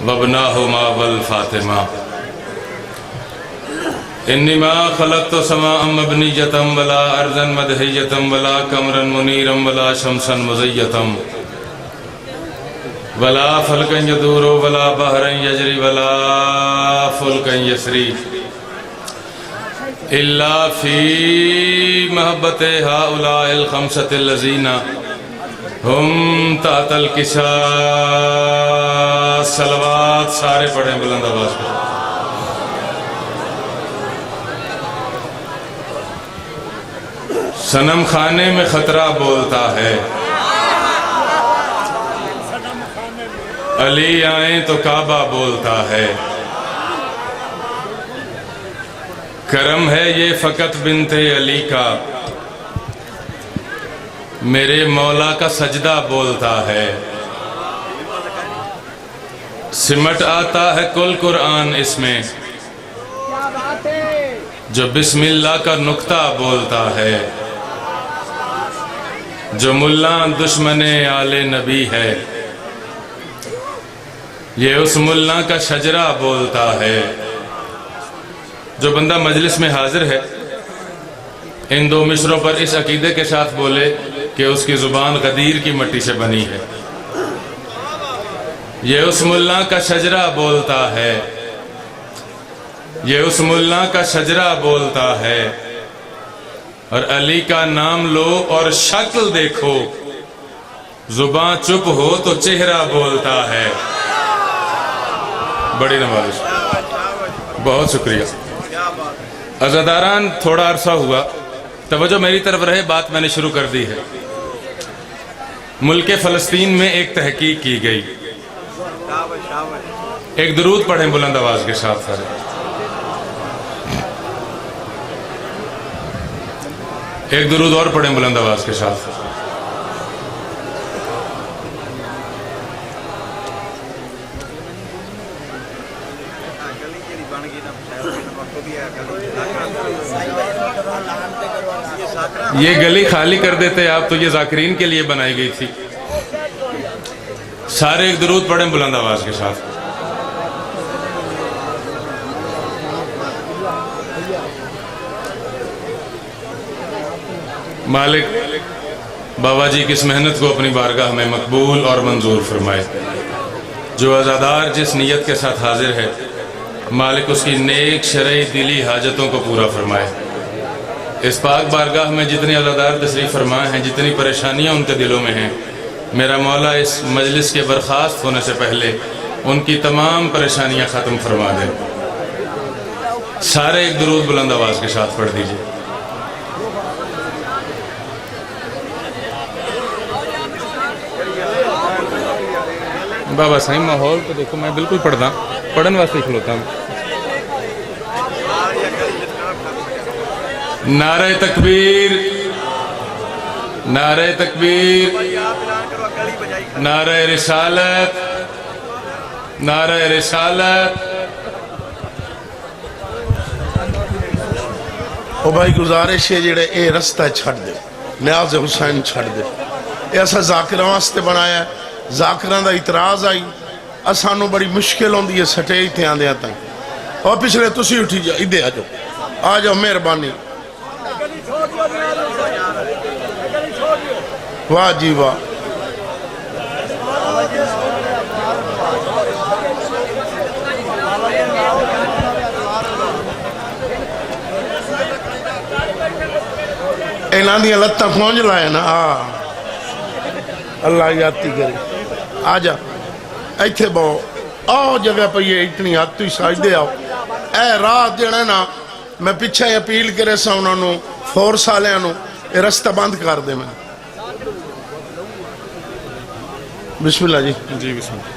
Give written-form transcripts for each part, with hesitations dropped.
وابناہما والفاطمہ انی ما خلقت سماء مبنیۃ ولا ارضا مدحیۃ ولا قمرا منیرا ولا شمسا مضیۃ ولا فلکا یدور ولا بحرا یجری ولا فلکا یسری الا فی محبت ہؤلاء الخمسۃ الذین ہم تحت الکساء. صلوات سارے پڑھیں بلند آواز میں. صنم خانے میں خطرہ بولتا ہے، علی آئیں تو کعبہ بولتا ہے. کرم ہے یہ فقط بنت علی کا، میرے مولا کا سجدہ بولتا ہے. سمٹ آتا ہے کل قرآن اس میں، جو بسم اللہ کا نکتہ بولتا ہے. جو ملا دشمن آل نبی ہے، یہ اس ملا کا شجرہ بولتا ہے. جو بندہ مجلس میں حاضر ہے ان دو مصروں پر اس عقیدے کے ساتھ بولے کہ اس کی زبان غدیر کی مٹی سے بنی ہے. یہ اس ملا کا شجرہ بولتا ہے، یہ اس ملا کا شجرہ بولتا ہے. اور علی کا نام لو اور شکل دیکھو، زبان چپ ہو تو چہرہ بولتا ہے. بڑی نوازش، بہت شکریہ. عزاداران تھوڑا عرصہ ہوا، توجہ میری طرف رہے، بات میں نے شروع کر دی ہے. ملک فلسطین میں ایک تحقیق کی گئی. ایک درود پڑھیں بلند آواز کے ساتھ سارے. ایک درود اور پڑھیں بلند آواز کے ساتھ. یہ گلی خالی کر دیتے آپ تو یہ ذاکرین کے لیے بنائی گئی تھی. سارے ایک درود پڑھیں بلند آواز کے ساتھ. مالک بابا جی کی اس محنت کو اپنی بارگاہ میں مقبول اور منظور فرمائے. جو عزادار جس نیت کے ساتھ حاضر ہے، مالک اس کی نیک شرعی دلی حاجتوں کو پورا فرمائے. اس پاک بارگاہ میں جتنے عزادار تشریف فرمائے ہیں، جتنی پریشانیاں ان کے دلوں میں ہیں، میرا مولا اس مجلس کے برخاست ہونے سے پہلے ان کی تمام پریشانیاں ختم فرما دے. سارے ایک درود بلند آواز کے ساتھ پڑھ دیجئے. بابا صحیح ماحول تو دیکھو، میں بالکل پڑھتا پڑھن واسطے کھلوتا ہوں. نعرہ تکبیر، نعرہ تکبیر، نعرہ رسالت، نعرہ رسالت. او بھائی گزارش ہے جڑے اے رستہ چھڑ دے، نیاز حسین چھڑ دے. اے ایسا ذاکرہ واسطے بنایا ہے. ذاکرہ دا اعتراض آئی، اسانو بڑی مشکل ہوندی ہے سٹیج تھے آندے آتا ہے. اور پچھلے تسی اٹھی جا، ادھے آ جاؤ مہربانی. واہ جی واہ. انہاں دیاں لتاں پہنچ لائے نا. اللہ یادتی کرے. آجا ایتھے بہو، آؤ جگہ پہ یہ اتنی ہاتھ تو ساجدے آؤ. اے رات جڑا نا میں پیچھے اپیل کرے سا انہوں نے فورس آلے انہوں اے رستہ بند کر دے. میں بسم اللہ جی. جی بسم اللہ.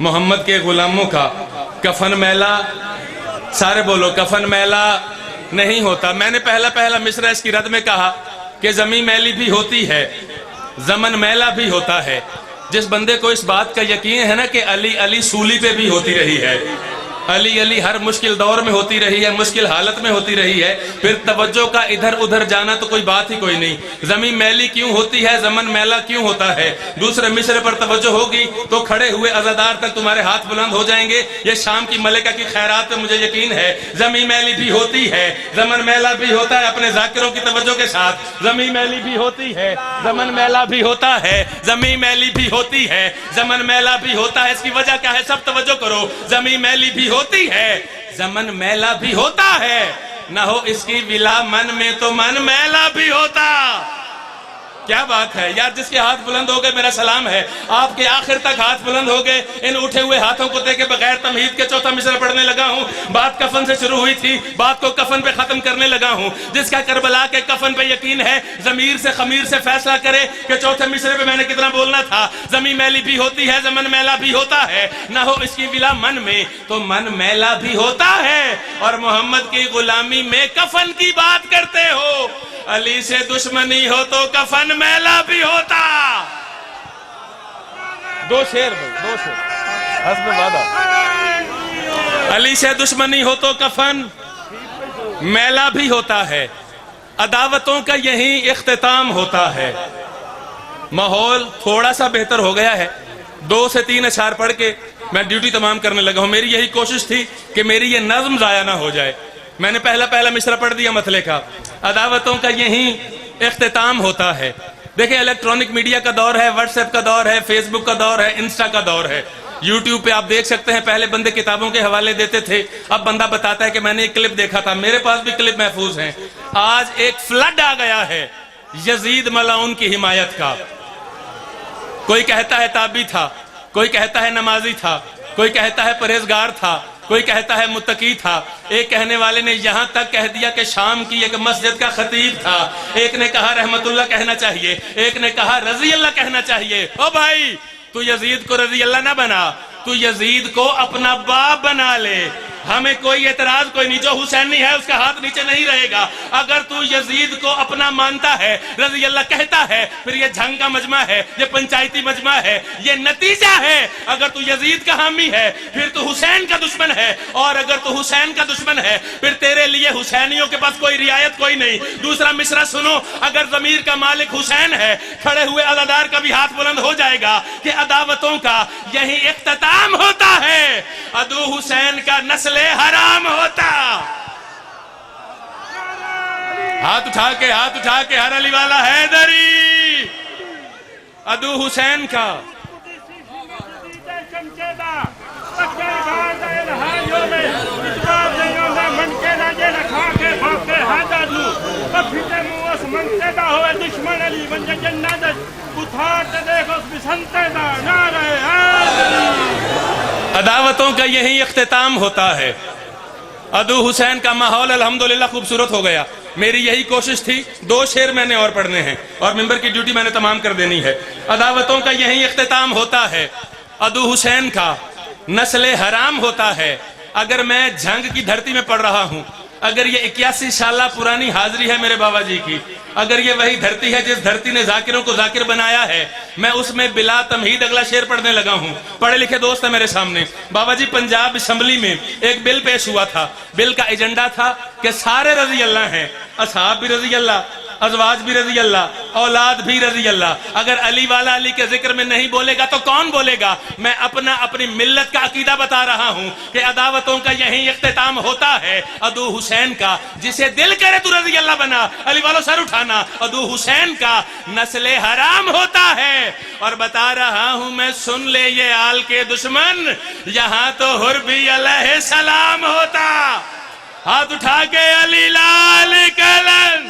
محمد کے غلاموں کا کفن میلا، سارے بولو کفن میلا نہیں ہوتا۔ میں نے پہلا مصرع اس کی رد میں کہا کہ زمین میلی بھی ہوتی ہے، زمن میلا بھی ہوتا ہے۔ جس بندے کو اس بات کا یقین ہے نا کہ علی علی سولی پہ بھی ہوتی رہی ہے، علی علی ہر مشکل دور میں ہوتی رہی ہے، مشکل حالت میں ہوتی رہی ہے، پھر توجہ کا ادھر ادھر جانا تو کوئی بات ہی کوئی نہیں۔ زمین میلی کیوں ہوتی ہے، زمن میلا کیوں ہوتا ہے؟ دوسرے مصرع پر توجہ ہوگی تو کھڑے ہوئے عزادار تک تمہارے ہاتھ بلند ہو جائیں گے۔ یہ شام کی ملکہ کی خیرات پہ مجھے یقین ہے۔ زمین میلی بھی ہوتی ہے، زمن میلا بھی ہوتا ہے۔ اپنے ذاکروں کی توجہ کے ساتھ، زمین میلی بھی ہوتی ہے، زمن میلا بھی ہوتا ہے، زمین میلی بھی ہوتی ہے، زمن میلا بھی ہوتا ہے۔ اس کی وجہ کیا ہے؟ سب توجہ کرو۔ زمین میلی بھی ہوتی ہے، زمن میلا بھی ہوتا ہے، نہ ہو اس کی ولا من میں تو من میلا بھی ہوتا۔ کیا بات ہے یار، جس کے ہاتھ بلند ہو گئے میرا سلام ہے، آپ کے آخر تک ہاتھ بلند ہو گئے۔ ان اٹھے ہوئے ہاتھوں کو دیکھ کے بغیر تمہید کے چوتھا مصرع پڑھنے لگا ہوں۔ بات کفن سے شروع ہوئی تھی، بات کو کفن پہ ختم کرنے لگا ہوں۔ جس کا کربلا کے کفن پہ یقین ہے، ضمیر سے خمیر سے فیصلہ کرے کہ چوتھے مصرع پہ میں نے کتنا بولنا تھا۔ زمین میلی بھی ہوتی ہے، زمن میلا بھی ہوتا ہے، نہ ہو اس کی ولا من میں تو من میلا بھی ہوتا ہے۔ اور محمد کی غلامی میں کفن کی بات کرتے ہو، علی سے دشمنی ہو تو کفن میلا بھی ہوتا۔ دو شعر حسب وعدہ۔ علی سے دشمنی ہو تو کفن میلا بھی ہوتا ہے، عداوتوں کا یہی اختتام ہوتا ہے۔ ماحول تھوڑا سا بہتر ہو گیا ہے، 2 سے 3 اشعار پڑھ کے میں ڈیوٹی تمام کرنے لگا ہوں۔ میری یہی کوشش تھی کہ میری یہ نظم ضائع نہ ہو جائے۔ میں نے پہلا مصرع پڑھ دیا متلے کا، عداوتوں کا یہی اختتام ہوتا ہے۔ دیکھیں الیکٹرانک میڈیا کا دور ہے، واٹس ایپ کا دور ہے، فیس بک کا دور ہے، انسٹا کا دور ہے، یوٹیوب پہ آپ دیکھ سکتے ہیں۔ پہلے بندے کتابوں کے حوالے دیتے تھے، اب بندہ بتاتا ہے کہ میں نے ایک کلپ دیکھا تھا۔ میرے پاس بھی کلپ محفوظ ہیں۔ آج ایک فلڈ آ گیا ہے یزید ملعون کی حمایت کا۔ کوئی کہتا ہے تابی تھا، کوئی کہتا ہے نمازی تھا، کوئی کہتا ہے پرہیزگار تھا، کوئی کہتا ہے متقی تھا۔ ایک کہنے والے نے یہاں تک کہہ دیا کہ شام کی ایک مسجد کا خطیب تھا۔ ایک نے کہا رحمت اللہ کہنا چاہیے، ایک نے کہا رضی اللہ کہنا چاہیے۔ او بھائی، تو یزید کو رضی اللہ نہ بنا، تو یزید کو اپنا باپ بنا لے۔ ہمیں کوئی اعتراض کوئی نہیں، جو حسینی ہے اس کا ہاتھ نیچے نہیں رہے گا۔ اگر تو یزید کو اپنا مانتا ہے، رضی اللہ کہتا ہے، پھر یہ جھنگ کا مجمع ہے، یہ پنچایتی مجمع ہے، یہ نتیجہ ہے۔ اگر تو یزید کا حامی ہے پھر تو حسین کا دشمن ہے، اور اگر تو حسین کا دشمن ہے پھر تیرے لیے حسینیوں کے پاس کوئی رعایت کوئی نہیں۔ دوسرا مصرع سنو، اگر ضمیر کا مالک حسین ہے، کھڑے ہوئے عزادار کا بھی ہاتھ بلند ہو جائے گا کہ عداوتوں کا یہی اختتام ہوتا ہے، عدو حسین کا نسل حرام ہوتا۔ ہاتھ اٹھا کے ہر علی والا حیدری، عدو حسین کا۔ عداوتوں کا یہی اختتام ہوتا ہے۔ عدو حسین کا ماحول الحمدللہ خوبصورت ہو گیا۔ میری یہی کوشش تھی، 2 شعر میں نے اور پڑھنے ہیں اور ممبر کی ڈیوٹی میں نے تمام کر دینی ہے۔ عداوتوں کا یہی اختتام ہوتا ہے، عدو حسین کا نسل حرام ہوتا ہے۔ اگر میں جھنگ کی دھرتی میں پڑھ رہا ہوں، اگر یہ 81 سالہ پرانی حاضری ہے میرے بابا جی کی، اگر یہ وہی دھرتی ہے جس دھرتی نے ذاکروں کو ذاکر بنایا ہے، میں اس میں بلا تمہید اگلا شعر پڑھنے لگا ہوں۔ پڑھے لکھے دوست ہیں میرے سامنے۔ بابا جی پنجاب اسمبلی میں ایک بل پیش ہوا تھا۔ بل کا ایجنڈا تھا کہ سارے رضی اللہ ہیں، اصحاب بھی رضی اللہ، ازواج بھی رضی اللہ، اولاد بھی رضی اللہ۔ اگر علی والا علی کے ذکر میں نہیں بولے گا تو کون بولے گا؟ میں اپنی ملت کا عقیدہ بتا رہا ہوں کہ عداوتوں کا یہی اختتام ہوتا ہے، عدو حسین کا۔ جسے دل کرے تو رضی اللہ بنا، علی والوں سر اٹھانا، عدو حسین کا نسل حرام ہوتا ہے۔ اور بتا رہا ہوں میں، سن لے یہ آل کے دشمن، یہاں تو حربی علیہ السلام ہوتا۔ ہاتھ اٹھا کے علی لال کلن